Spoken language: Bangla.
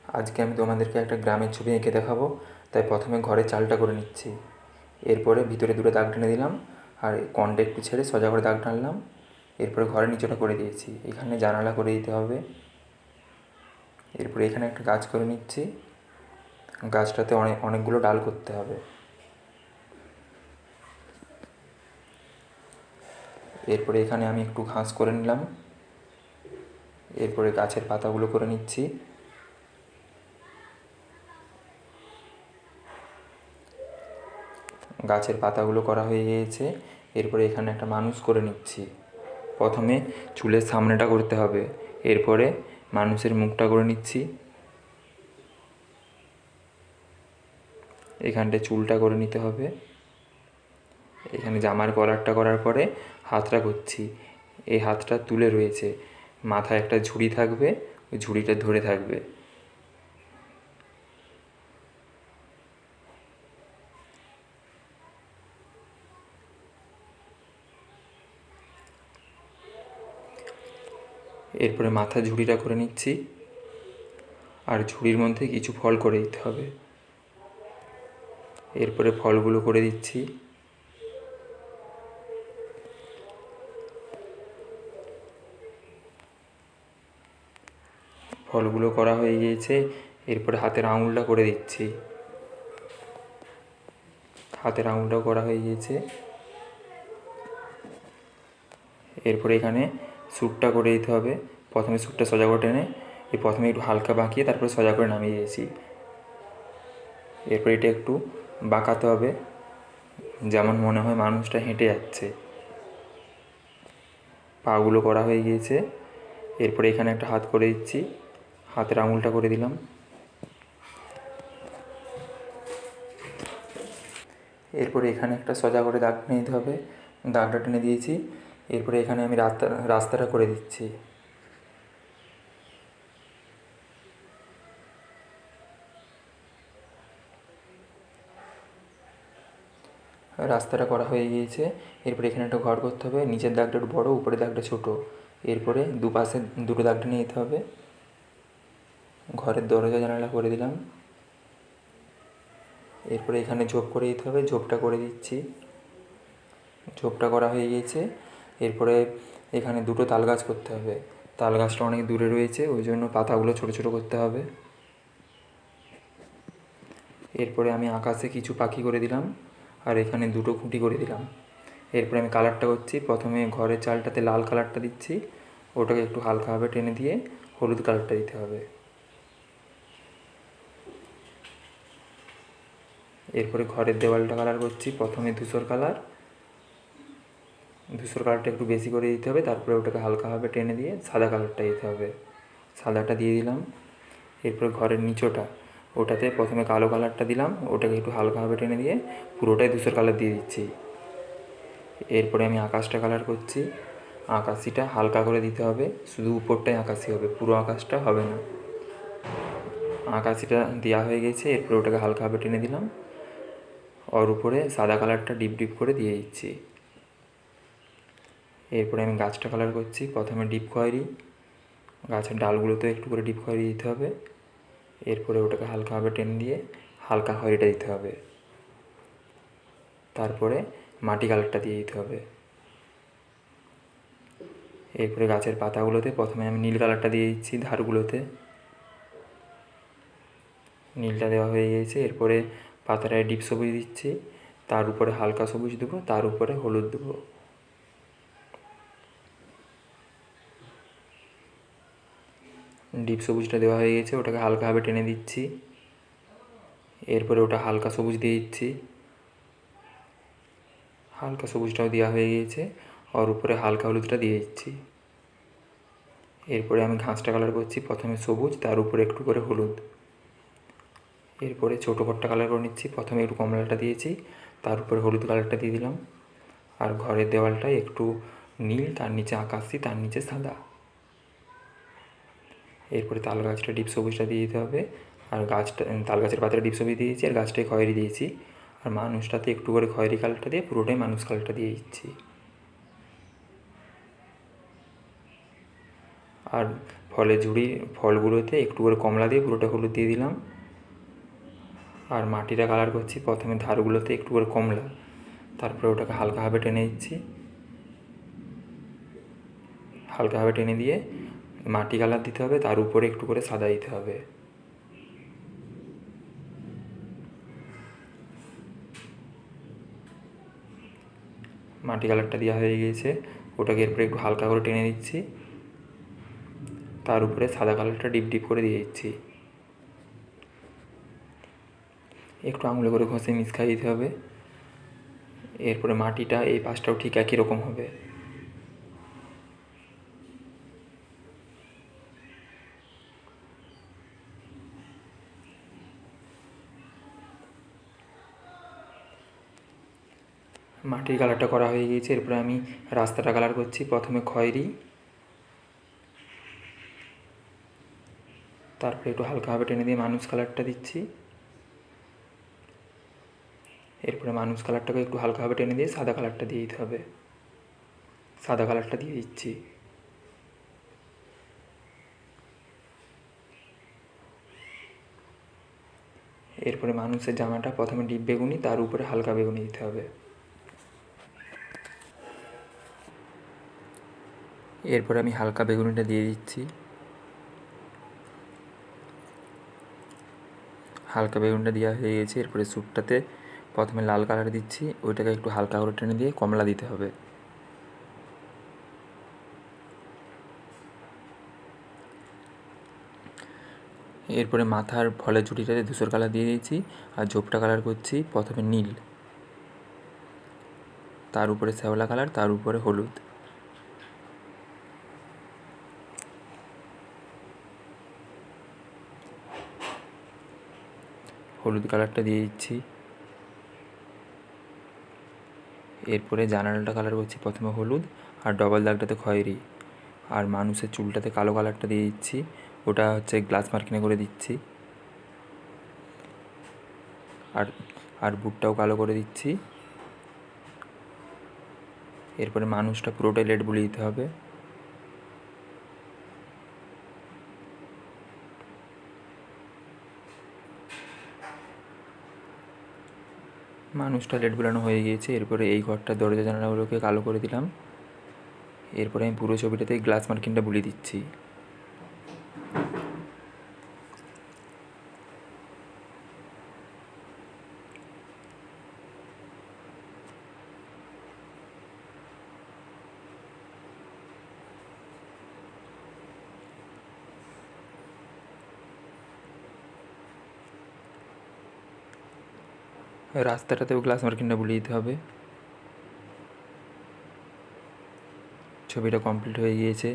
আজকে আমি তোমাদেরকে একটা গ্রামের ছবি এঁকে দেখাবো। তাই প্রথমে ঘরের চালটা করে নিচ্ছি। এরপরে ভিতরে দুটো দাগ টেনে দিলাম, আর কর্ণটা একটু ছেড়ে সোজা করে দাগ টানলাম। এরপরে ঘরের নিচেটা করে দিয়েছি, এখানে জানালা করে দিতে হবে। এরপরে এখানে একটা গাছ করে নিচ্ছি, গাছটাতে অনেকগুলো ডাল করতে হবে। এরপরে এখানে আমি একটু ঘাস করে নিলাম। এরপরে গাছের পাতাগুলো করে নিচ্ছি। গাছের পাতাগুলো করা হয়ে গিয়েছে। এরপরে এখানে একটা মানুষ করে নিচ্ছি। প্রথমে চুলের সামনেটা করতে হবে, এরপরে মানুষের মুখটা করে নিচ্ছি। এখানটায় চুলটা করে নিতে হবে। এখানে জামার কলারটা করার পরে হাতটা করছি। এই হাতটা তুলে রয়েছে, মাথায় একটা ঝুড়ি থাকবে, ওই ঝুড়িটা ধরে থাকবে। এরপরে মাথা ঝুড়িটা করে নিচ্ছি, আর ঝুড়ির মধ্যে কিছু ফল করে দিতে হবে। এরপরে ফলগুলো করে দিচ্ছি। ফলগুলো করা হয়ে গিয়েছে। এরপরে হাতের আঙুলটা করে দিচ্ছি। হাতের আঙুলটাও করা হয়ে গিয়েছে। এরপরে এখানে সুটটা করে দিতে হবে। প্রথমে সুটটা সোজা করে টেনে প্রথমে একটু হালকা বাঁকিয়ে তারপরে সোজা করে নামিয়ে দিয়েছি। এরপর এটা একটু বাঁকাতে হবে, যেমন মনে হয় মানুষটা হেঁটে যাচ্ছে। পাগুলো করা হয়ে গিয়েছে। এরপরে এখানে একটা হাত করে দিচ্ছি, হাতের আঙুলটা করে দিলাম। এরপরে এখানে একটা সোজা করে দাগ টেনে দিতে হবে, দাগটা টেনে দিয়েছি। এরপরে এখানে আমি রাস্তাটা করে দিচ্ছি। রাস্তাটা করা হয়ে গিয়েছে। এরপরে এখানে একটা ঘর করতে হবে, নিচের দাগটা একটু বড়ো, উপরের দাগটা ছোটো। এরপরে দুপাশে দুটো দাগ টেনে দিতে হবে। ঘরের দরজা জানালা করে দিলাম। এরপরে এখানে ঝোপ করে দিতে হবে, ঝোপটা করে দিচ্ছি। ঝোপটা করা হয়ে গিয়েছে। এরপরে এখানে দুটো তাল গাছ করতে হবে। তাল গাছটা অনেক দূরে রয়েছে, ওই জন্য পাতাগুলো ছোটো ছোটো করতে হবে। এরপরে আমি আকাশে কিছু পাখি করে দিলাম, আর এখানে দুটো খুঁটি করে দিলাম। এরপরে আমি কালারটা করছি। প্রথমে ঘরের চালটাতে লাল কালারটা দিচ্ছি, ওটাকে একটু হালকাভাবে টেনে দিয়ে হলুদ কালারটা দিতে হবে। এরপরে ঘরের দেওয়ালটা কালার করছি। প্রথমে ধূসর কালারটা একটু বেশি করে দিতে হবে, তারপরে ওটাকে হালকাভাবে টেনে দিয়ে সাদা কালারটা দিতে হবে। সাদাটা দিয়ে দিলাম। এরপরে ঘরের নিচটা, ওটাতে প্রথমে কালো কালারটা দিলাম, ওটাকে একটু হালকাভাবে টেনে দিয়ে পুরোটাই ধূসর কালার দিয়ে দিচ্ছি। এরপরে আমি আকাশটা কালার করছি। আকাশিটা হালকা করে দিতে হবে, শুধু উপরটাই আকাশি হবে, পুরো আকাশটা হবে না। আকাশিটা দেওয়া হয়ে গেছে। এরপরে ওটাকে হালকাভাবে টেনে দিলাম, ওর উপরে সাদা কালারটা ডিপ ডিপ করে দিয়ে দিচ্ছি। এরপরে আমি গাছটা কালার করছি। প্রথমে ডিপ খয়েরি, গাছের ডালগুলোতে একটু করে ডিপ খয়েরি দিতে হবে। এরপরে ওটাকে হালকাভাবে টেনে দিয়ে হালকা খয়েরিটা দিতে হবে। তারপরে মাটি কালারটা দিয়ে দিতে হবে। এরপরে গাছের পাতাগুলোতে প্রথমে আমি নীল কালারটা দিয়ে দিচ্ছি, ধারগুলোতে নীলটা দেওয়া হয়ে গিয়েছে। এরপরে পাতাটায় ডিপ সবুজ দিচ্ছি, তার উপরে হালকা সবুজ দেবো, তার উপরে হলুদ দেবো। ডিপ সবুজটা দেওয়া হয়ে গেছে, ওটাকে হালকাভাবে টেনে দিচ্ছি। এরপরে ওটা হালকা সবুজ দিয়ে দিচ্ছি, হালকা সবুজটাও দেওয়া হয়ে গিয়েছে, ওর উপরে হালকা হলুদটা দিয়ে দিচ্ছি। এরপরে আমি ঘাসটা কালার করছি। প্রথমে সবুজ, তার উপরে একটু করে হলুদ। এরপরে ছোটো ঘরটা কালার করে নিচ্ছি। প্রথমে একটু কমলাটা দিয়েছি, তার উপরে হলুদ কালারটা দিয়ে দিলাম। আর ঘরের দেওয়ালটায় একটু নীল, তার নিচে আকাশি, তার নিচে সাদা। এরপরে তাল গাছটা ডিপ সবুজটা দিয়ে দিতে হবে, আর তাল গাছের পাতাটা ডিপ সবুজ দিয়েছি, আর গাছটায় খয়েরি দিয়েছি। আর মানুষটাতে একটু করে খয়েরি কালারটা দিয়ে পুরোটাই মানুষ কালারটা দিয়ে দিচ্ছি। আর ফলগুলোতে একটু করে কমলা দিয়ে পুরোটা হলুদ দিয়ে দিলাম। আর মাটিটা কালার করছি প্রথমে ধারগুলোতে একটু করে কমলা, তারপরে ওটাকে হালকাভাবে টেনে দিচ্ছি। হালকাভাবে টেনে দিয়ে মাটি কালার দিতে হবে, তার উপরে একটু করে সাদা দিতে হবে। মাটি কালারটা দেওয়া হয়ে গিয়েছে, ওটাকে এরপরে একটু হালকা করে টেনে দিচ্ছি, তার উপরে সাদা কালারটা ডিপ ডিপ করে দিয়ে দিচ্ছি। একটু আঙুলে করে ঘষে মিশিয়ে দিতে হবে। এরপরে মাটিটা এই পাশটাও ঠিক একই রকম হবে। মাটির কালারটা করা হয়ে গিয়েছে, এরপরে আমি রাস্তাটা কালার করছি। প্রথমে খয়েরি, তারপরে একটু হালকাভাবে টেনে দিয়ে মানুষ কালারটা দিচ্ছি। এরপরে মানুষ কালারটাকে একটু হালকাভাবে টেনে দিয়ে সাদা কালারটা দিয়ে দিতে হবে। সাদা কালারটা দিয়ে দিচ্ছি। এরপরে মানুষের জামাটা প্রথমে ডিপ বেগুনি, তার উপরে হালকা বেগুনি দিতে হবে। এরপরে আমি হালকা বেগুনিটা দিয়ে দিচ্ছি। হালকা বেগুনটা দেওয়া হয়ে গেছে, এরপরে স্যুটটাতে প্রথমে লাল কালার দিচ্ছি, ওইটাকে একটু হালকা করে টেনে দিয়ে কমলা দিতে হবে। এরপরে মাথার ফলের ঝুঁটিটাতে ধূসর কালার দিয়ে দিয়েছি, আর ঝোপটা কালার করছি প্রথমে নীল, তার উপরে শ্যাওলা কালার, তার উপরে হলুদ। হলুদ কালারটা দিয়ে দিচ্ছি। এরপরে জানালাটা কালার করছি প্রথমে হলুদ, আর ডবল দাগটাতে খয়েরি, আর মানুষের চুলটাতে কালো কালারটা দিয়ে দিচ্ছি, ওটা হচ্ছে গ্লাস মার্কিনে করে দিচ্ছি। আর বুটটাও কালো করে দিচ্ছি। এরপরে মানুষটা পুরোটাই লেড বুলিয়ে দিতে হবে। মানুষটা লেড বোলানো হয়ে গিয়েছে। এরপরে এই ঘরটার দরজা জানালাগুলোকে কালো করে দিলাম। এরপরে আমি পুরো ছবিটাতে গ্লাস মার্কিনটা বুলিয়ে দিচ্ছি। রাস্তাটাতেও গ্লাস মার্কিনটা বুলিয়ে দিতে হবে। ছবিটা কমপ্লিট হয়ে গিয়েছে।